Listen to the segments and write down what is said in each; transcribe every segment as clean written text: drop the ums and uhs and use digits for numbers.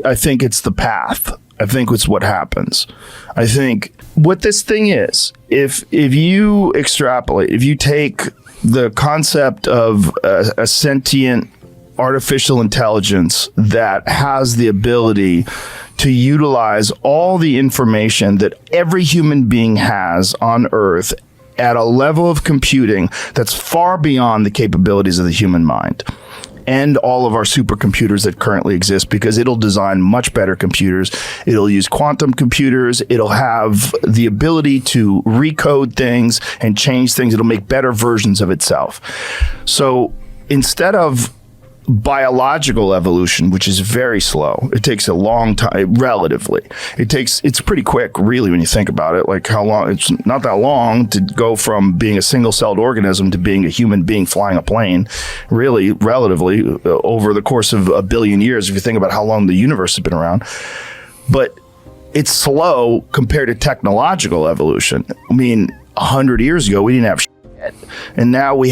I think it's the path. I think it's what happens. I think what this thing is, if you extrapolate, if you take the concept of a sentient artificial intelligence that has the ability to utilize all the information that every human being has on Earth at a level of computing that's far beyond the capabilities of the human mind and all of our supercomputers that currently exist, because it'll design much better computers. It'll use quantum computers. It'll have the ability to recode things and change things. It'll make better versions of itself. So instead of biological evolution, which is very slow, it takes a long time, relatively. It's pretty quick, really, when you think about it. Like how long, it's not that long to go from being a single-celled organism to being a human being flying a plane, really, relatively, over the course of a billion years, if you think about how long the universe has been around. But it's slow compared to technological evolution. I mean, 100 years ago, we didn't have and now we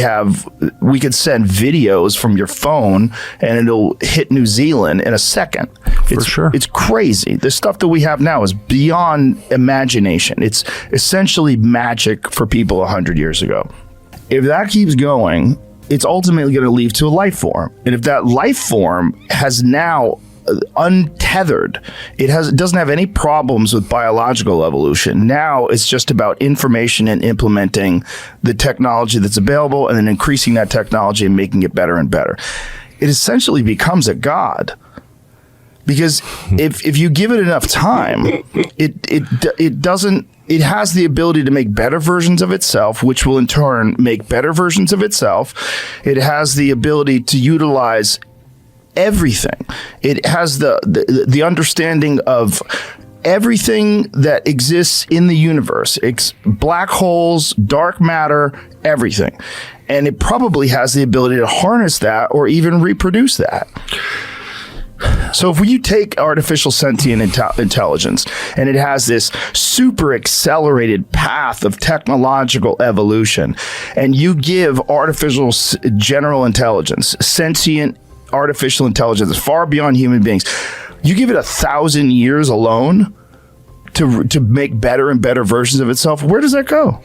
could send videos from your phone and it'll hit New Zealand in a second. For sure. It's crazy. The stuff that we have now is beyond imagination. It's essentially magic for people 100 years ago. If that keeps going, it's ultimately going to lead to a life form. And if that life form has now untethered, it doesn't have any problems with biological evolution. Now it's just about information and implementing the technology that's available and then increasing that technology and making it better and better. It essentially becomes a god. Because if you give it enough time, it has the ability to make better versions of itself, which will in turn make better versions of itself. It has the ability to utilize everything. It has the understanding of everything that exists in the universe. It's black holes, dark matter, everything. And it probably has the ability to harness that or even reproduce that. So if you take artificial sentient intelligence and it has this super accelerated path of technological evolution, and you give artificial general intelligence, sentient artificial intelligence far beyond human beings, you give it 1,000 years alone to make better and better versions of itself, where does that go?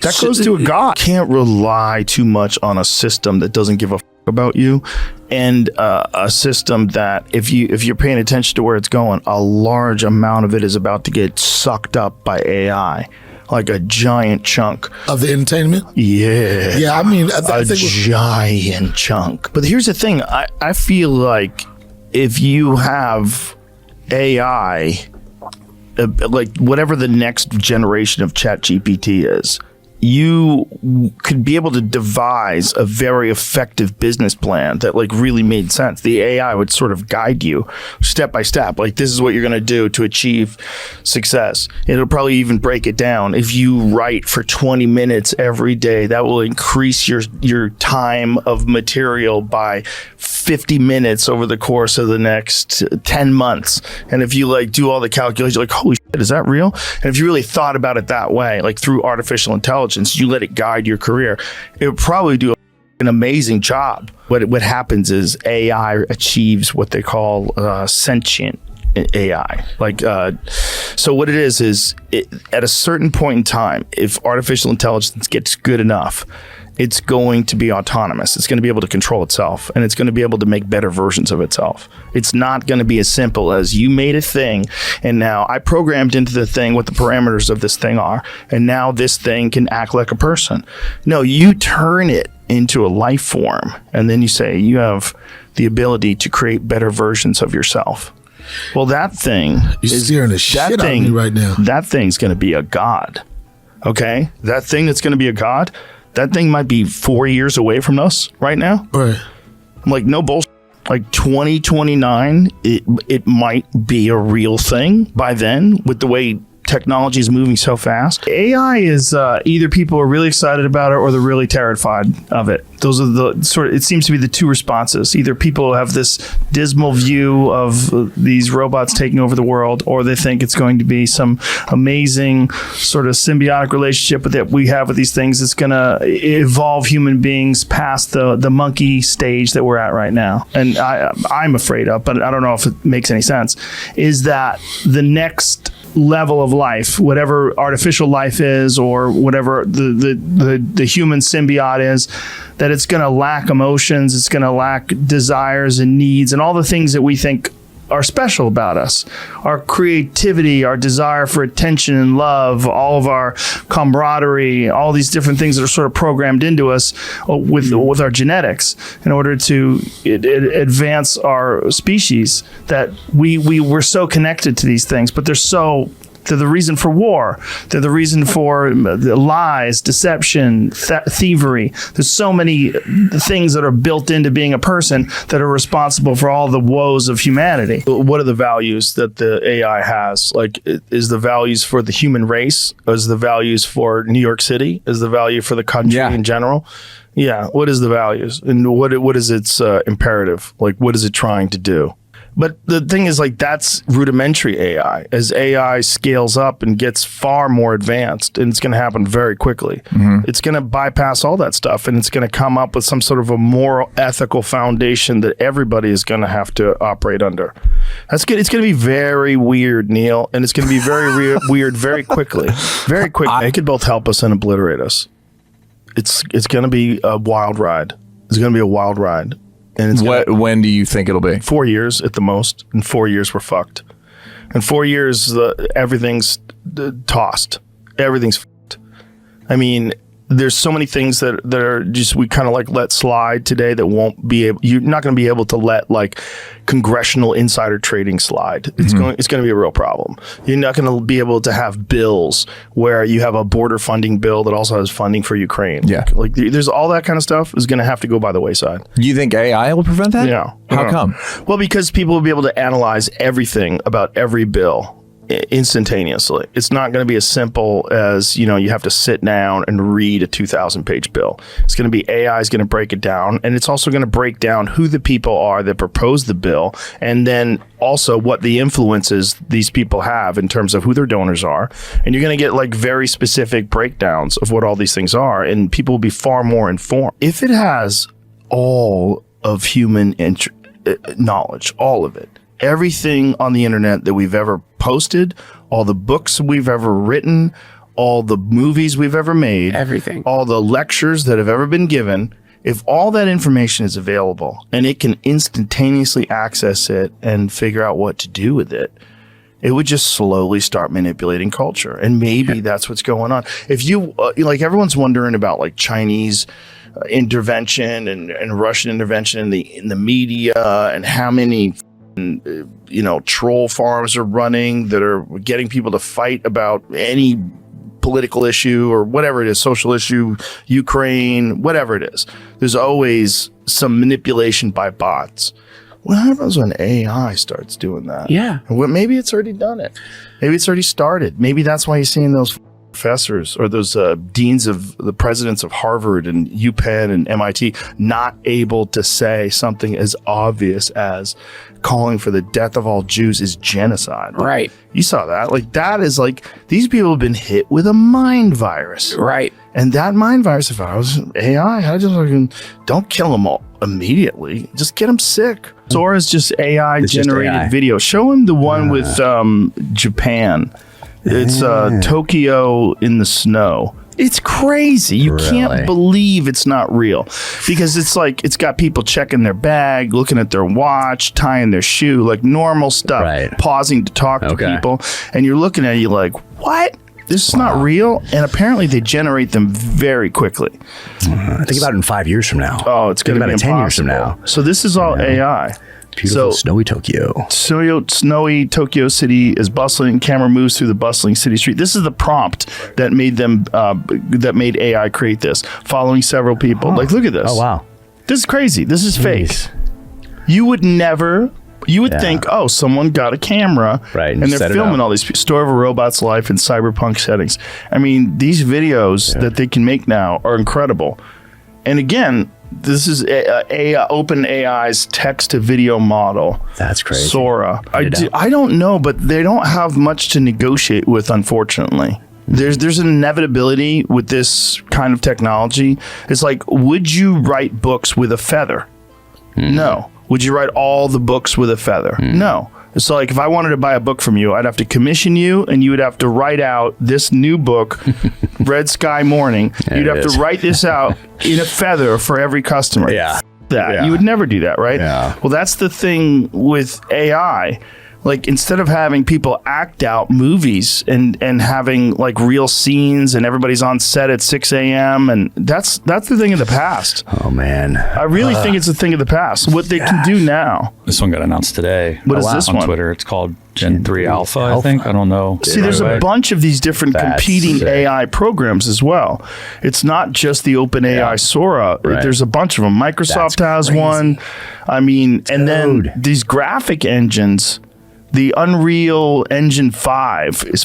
That goes to a god. Can't rely too much on a system that doesn't give a about you, and a system that if you're paying attention to where it's going, a large amount of it is about to get sucked up by AI. Like a giant chunk of the entertainment. Yeah. I mean, a giant chunk. But here's the thing. I feel like if you have AI, like whatever the next generation of ChatGPT is, you could be able to devise a very effective business plan that like really made sense. The AI would sort of guide you step by step. Like, this is what you're going to do to achieve success. It'll probably even break it down. If you write for 20 minutes every day, that will increase your time of material by 50 minutes over the course of the next 10 months. And if you like do all the calculations, like, holy shit, is that real? And if you really thought about it that way, like through artificial intelligence, you let it guide your career, it would probably do an amazing job. What happens is AI achieves what they call sentient AI. So what it is at a certain point in time, if artificial intelligence gets good enough, it's going to be autonomous. It's going to be able to control itself, and it's going to be able to make better versions of itself. It's not going to be as simple as you made a thing, and now I programmed into the thing what the parameters of this thing are, and now this thing can act like a person. No, you turn it into a life form, and then you say you have the ability to create better versions of yourself. Well, that thing You're scaring the shit out of me right now. That thing's going to be a god. Okay? That thing that's going to be a god, that thing might be 4 years away from us right now. Right. I'm like, no bullshit. Like 2029, it might be a real thing by then with the way technology is moving so fast. AI is either people are really excited about it or they're really terrified of it. Those are the sort of, it seems to be the two responses. Either people have this dismal view of these robots taking over the world, or they think it's going to be some amazing sort of symbiotic relationship that we have with these things that's going to evolve human beings past the monkey stage that we're at right now. And I'm afraid of, but I don't know if it makes any sense, is that the next level of life, whatever artificial life is, or whatever the human symbiote is, that it's going to lack emotions, it's going to lack desires and needs and all the things that we think are special about us. Our creativity, our desire for attention and love, all of our camaraderie, all these different things that are sort of programmed into us with our genetics in order to advance our species, that we're so connected to these things, but they're the reason for war. They're the reason for lies, deception, thievery. There's so many things that are built into being a person that are responsible for all the woes of humanity. What are the values that the AI has? Like, is the values for the human race? Is the values for New York City? Is the value for the country in general? Yeah. What is the values? And what is its imperative? Like, what is it trying to do? But the thing is, like, that's rudimentary AI. As AI scales up and gets far more advanced, and it's going to happen very quickly, it's going to bypass all that stuff, and it's going to come up with some sort of a moral, ethical foundation that everybody is going to have to operate under. That's good. It's going to be very weird, Neil, and it's going to be very weird very quickly. Very quickly. It could both help us and obliterate us. It's going to be a wild ride. It's going to be a wild ride. And it's when do you think it'll be? 4 years at the most. In 4 years, we're fucked. In 4 years, everything's tossed. Everything's fucked. I mean, there's so many things that are just, we kind of like let slide today that won't be able, you're not going to be able to let like congressional insider trading slide. It's going to be a real problem. You're not going to be able to have bills where you have a border funding bill that also has funding for Ukraine. Yeah. Like there's all that kind of stuff is going to have to go by the wayside. You think AI will prevent that? Yeah. How come? Well, because people will be able to analyze everything about every bill instantaneously. It's not going to be as simple as, you have to sit down and read a 2,000-page bill. It's going to be AI is going to break it down, and it's also going to break down who the people are that propose the bill, and then also what the influences these people have in terms of who their donors are. And you're going to get like very specific breakdowns of what all these things are, and people will be far more informed. If it has all of human knowledge, all of it, everything on the internet that we've ever posted, all the books we've ever written, all the movies we've ever made, everything, all the lectures that have ever been given, if all that information is available and it can instantaneously access it and figure out what to do with it, it would just slowly start manipulating culture. And maybe that's what's going on. If you, like, everyone's wondering about like Chinese intervention and Russian intervention in the media and how many troll farms are running that are getting people to fight about any political issue or whatever it is, social issue, Ukraine, whatever it is. There's always some manipulation by bots. What happens when AI starts doing that? Yeah. Maybe it's already done it. Maybe it's already started. Maybe that's why you're seeing those professors or those deans of the presidents of Harvard and UPenn and MIT not able to say something as obvious as calling for the death of all Jews is genocide. Right. You saw that. Like, that is like, these people have been hit with a mind virus. Right. And that mind virus, if I was AI, I just fucking don't kill them all immediately. Just get them sick. Sora's just AI generated video. Show him the one with Japan. It's Tokyo in the snow. It's crazy. You can't believe it's not real, because it's like it's got people checking their bag, looking at their watch, tying their shoe, like normal stuff, pausing to talk to people. And you're looking at it, you're like, what? This is not real. And apparently they generate them very quickly. Think about it in 5 years from now. Oh, it's going to be about 10 years from now. So this is all AI. Beautiful snowy Tokyo. Snowy Tokyo City is bustling. Camera moves through the bustling city street. This is the prompt that made them that made AI create this. Following several people. Like, look at this. Oh wow, this is crazy. This is fake. You would never You would think, oh, someone got a camera and they're filming all these Story of a Robot's Life in cyberpunk settings. I mean, these videos that they can make now are incredible. And again, this is OpenAI's text-to-video model. That's crazy. Sora. I don't know, but they don't have much to negotiate with, unfortunately. There's an inevitability with this kind of technology. It's like, would you write books with a feather? No. Would you write all the books with a feather? No. So like if I wanted to buy a book from you, I'd have to commission you and you would have to write out this new book, Red Sky Morning. You'd have to write this out in a feather for every customer. Yeah. You would never do that, right? Yeah. Well, that's the thing with AI. Like instead of having people act out movies and having like real scenes and everybody's on set at 6 a.m. and that's the thing of the past. Oh man. I really think it's a thing of the past. What they can do now. This one got announced today. What is this on one? Twitter. It's called Gen 3 Alpha, I think. I don't know. See, there's a bunch of these different competing AI programs as well. It's not just the OpenAI Sora. There's a bunch of them. Microsoft has one. I mean, and then these graphic engines. The Unreal Engine 5 is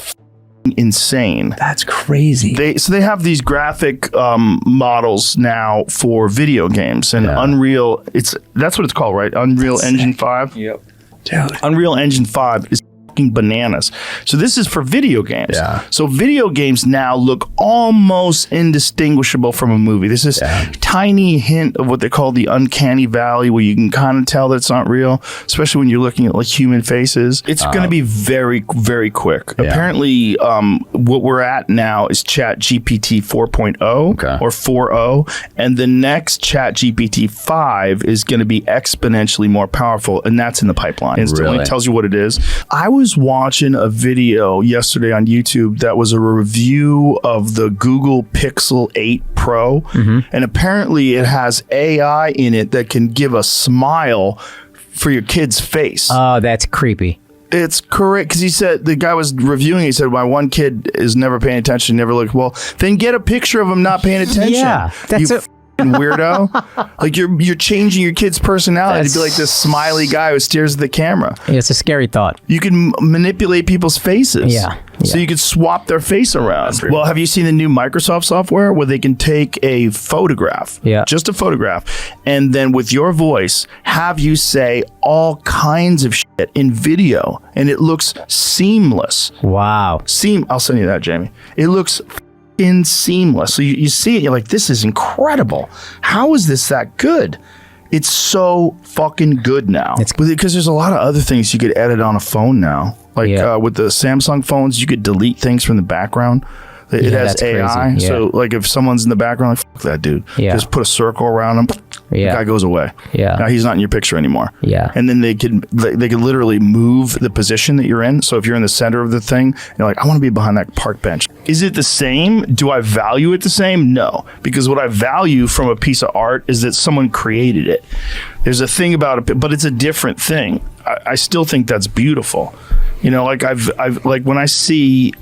insane. That's crazy. They have these graphic models now for video games and Unreal. That's what it's called, right? Unreal Engine 5. Yep. Dude. Unreal Engine 5 is bananas. So this is for video games. Yeah. So video games now look almost indistinguishable from a movie. There's this tiny hint of what they call the uncanny valley where you can kind of tell that it's not real, especially when you're looking at like human faces. It's going to be very, very quick. Yeah. Apparently, what we're at now is Chat GPT 4.0 or 4.0, and the next Chat GPT 5 is going to be exponentially more powerful, and that's in the pipeline. Instantly tells you what it is. I was watching a video yesterday on YouTube that was a review of the Google Pixel 8 Pro, and apparently it has AI in it that can give a smile for your kid's face. Oh, that's creepy. It's correct, because he said, the guy was reviewing, he said, my one kid is never paying attention, never look. Well, then get a picture of him not paying attention. Yeah, that's weirdo. Like you're changing your kid's personality to be like this smiley guy who stares at the camera. It's a scary thought. You can manipulate people's faces. Yeah. So you could swap their face around. Well, have you seen the new Microsoft software where they can take a photograph, just a photograph, and then with your voice have you say all kinds of shit in video, and it looks seamless. Wow. I'll send you that, Jamie. It looks seamless. So you see it, you're like, this is incredible. How is this that good? It's so fucking good now. Because there's a lot of other things you could edit on a phone now. Like with the Samsung phones, you could delete things from the background. It has AI. So like if someone's in the background, like, fuck that dude. Just put a circle around him. The guy goes away. Now he's not in your picture anymore. And then they can literally move the position that you're in. So if you're in the center of the thing, you're like, I want to be behind that park bench. Is it the same? Do I value it the same? No. Because what I value from a piece of art is that someone created it. There's a thing about it, but it's a different thing. I still think that's beautiful. You know, like I've like when I see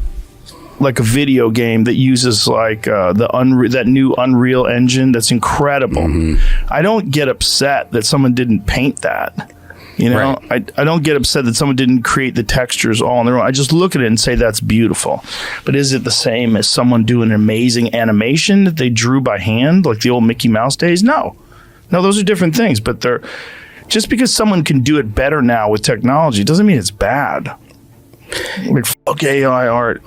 like a video game that uses like that new Unreal Engine that's incredible. I don't get upset that someone didn't paint that. You know, I don't get upset that someone didn't create the textures all on their own. I just look at it and say that's beautiful. But is it the same as someone doing an amazing animation that they drew by hand, like the old Mickey Mouse days? No, those are different things. But they're just because someone can do it better now with technology doesn't mean it's bad. Like, fuck AI art.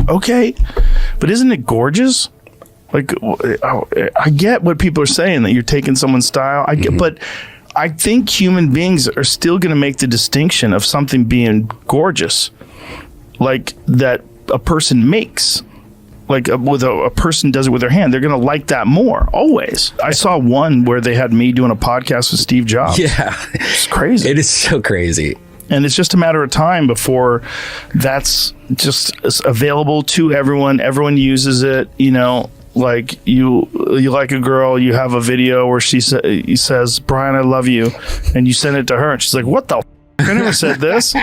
Okay. But isn't it gorgeous? Like, I get what people are saying, that you're taking someone's style. I get, but I think human beings are still going to make the distinction of something being gorgeous, like that a person makes. Like with a person does it with their hand, they're going to like that more, always. I saw one where they had me doing a podcast with Steve Jobs. Yeah. It's crazy. It is so crazy. And it's just a matter of time before that's just available to everyone. Everyone uses it, you know, like you like a girl, you have a video where he says, Brian, I love you. And you send it to her and she's like, what the f***? I never said this.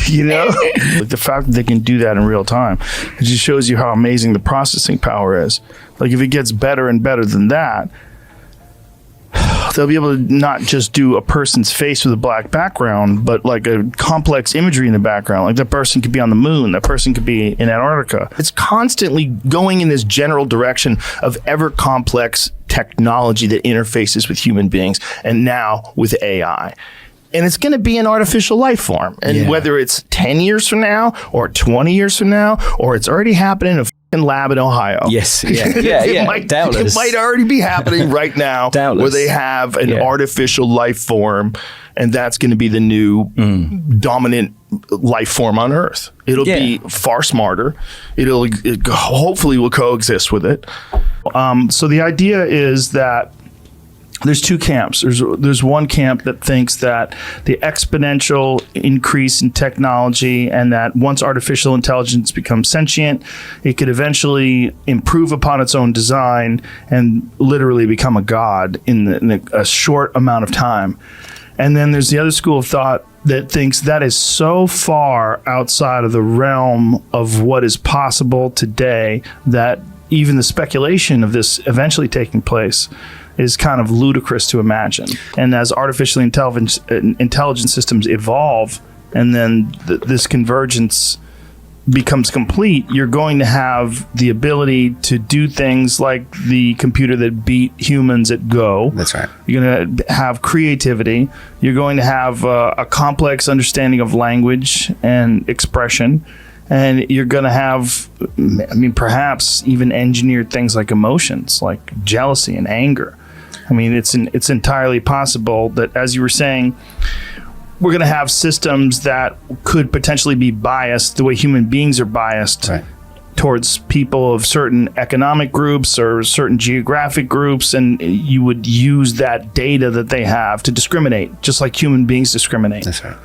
You know, like the fact that they can do that in real time, it just shows you how amazing the processing power is. Like if it gets better and better than that, They'll be able to not just do a person's face with a black background, but like a complex imagery in the background. Like that person could be on the moon. That person could be in Antarctica. It's constantly going in this general direction of ever complex technology that interfaces with human beings, and now with AI. And it's going to be an artificial life form. And whether it's 10 years from now or 20 years from now, or it's already happening in a fucking lab in Ohio. Yes. It might already be happening right now where they have an artificial life form, and that's going to be the new dominant life form on Earth. It'll be far smarter. It hopefully will coexist with it. So the idea is that there's two camps. There's one camp that thinks that the exponential increase in technology, and that once artificial intelligence becomes sentient, it could eventually improve upon its own design and literally become a god in a short amount of time. And then there's the other school of thought that thinks that is so far outside of the realm of what is possible today that even the speculation of this eventually taking place is kind of ludicrous to imagine. And as artificial intelligence systems evolve, and then this convergence becomes complete, you're going to have the ability to do things like the computer that beat humans at Go. That's right. You're going to have creativity. You're going to have a complex understanding of language and expression. And you're going to have, perhaps even engineered things like emotions, like jealousy and anger. It's entirely possible that, as you were saying, we're going to have systems that could potentially be biased the way human beings are biased towards people of certain economic groups or certain geographic groups, and you would use that data that they have to discriminate, just like human beings discriminate. That's right.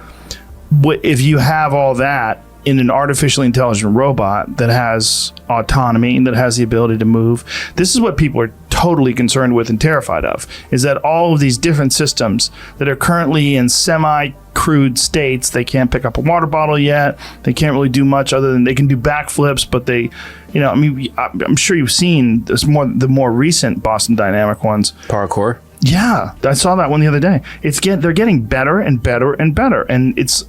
If you have all that in an artificially intelligent robot that has autonomy and that has the ability to move, this is what people are totally concerned with and terrified of, is that all of these different systems that are currently in semi-crude states, they can't pick up a water bottle yet, they can't really do much other than they can do backflips, but they, I'm sure you've seen the more recent Boston Dynamic ones. Parkour? Yeah, I saw that one the other day. They're getting better and better and better, and it's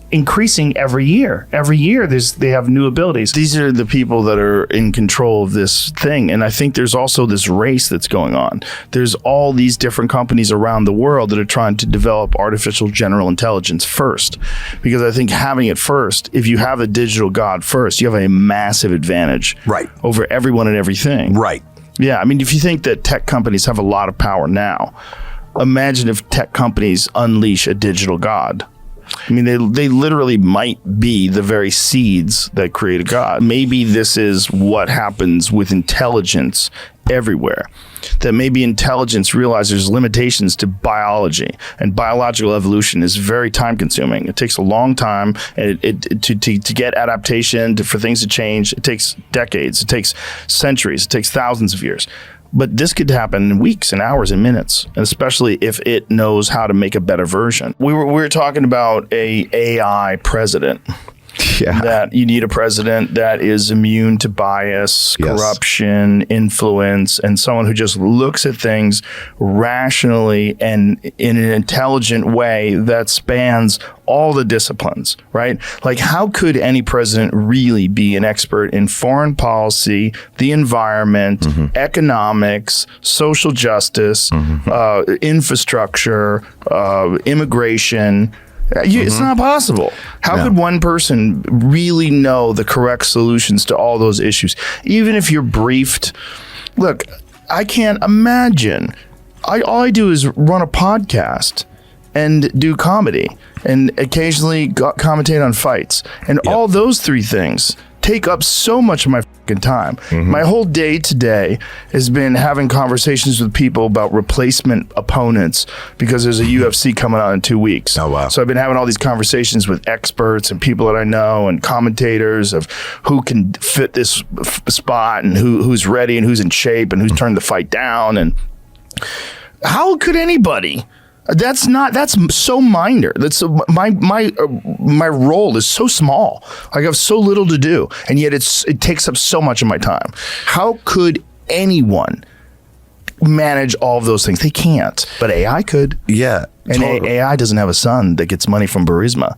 increasing every year. Every year they have new abilities. These are the people that are in control of this thing. And I think there's also this race that's going on. There's all these different companies around the world that are trying to develop artificial general intelligence first. Because I think having it first, if you have a digital god first, you have a massive advantage over everyone and everything. Right. Yeah. If you think that tech companies have a lot of power now, imagine if tech companies unleash a digital god. They literally might be the very seeds that create a god. Maybe this is what happens with intelligence everywhere. That maybe intelligence realizes there's limitations to biology, and biological evolution is very time consuming. It takes a long time, and to get adaptation, for things to change, it takes decades, it takes centuries, it takes thousands of years. But this could happen in weeks and hours and minutes, and especially if it knows how to make a better version. We were talking about a AI president. Yeah. That you need a president that is immune to bias, corruption, influence, and someone who just looks at things rationally and in an intelligent way that spans all the disciplines, right? Like, how could any president really be an expert in foreign policy, the environment, economics, social justice, infrastructure, immigration? It's not possible. How could one person really know the correct solutions to all those issues? Even if you're briefed. Look, I can't imagine. All I do is run a podcast and do comedy and occasionally commentate on fights. And all those three things take up so much of my fucking time. My whole day today has been having conversations with people about replacement opponents because there's a UFC coming out in 2 weeks. Oh, wow. So I've been having all these conversations with experts and people that I know and commentators of who can fit this spot and who's ready and who's in shape and who's turned the fight down. And how could anybody? That's so minor. That's my role is so small. I have so little to do, and yet it takes up so much of my time. How could anyone manage all of those things. They can't, but AI could. Yeah. And AI doesn't have a son that gets money from Burisma.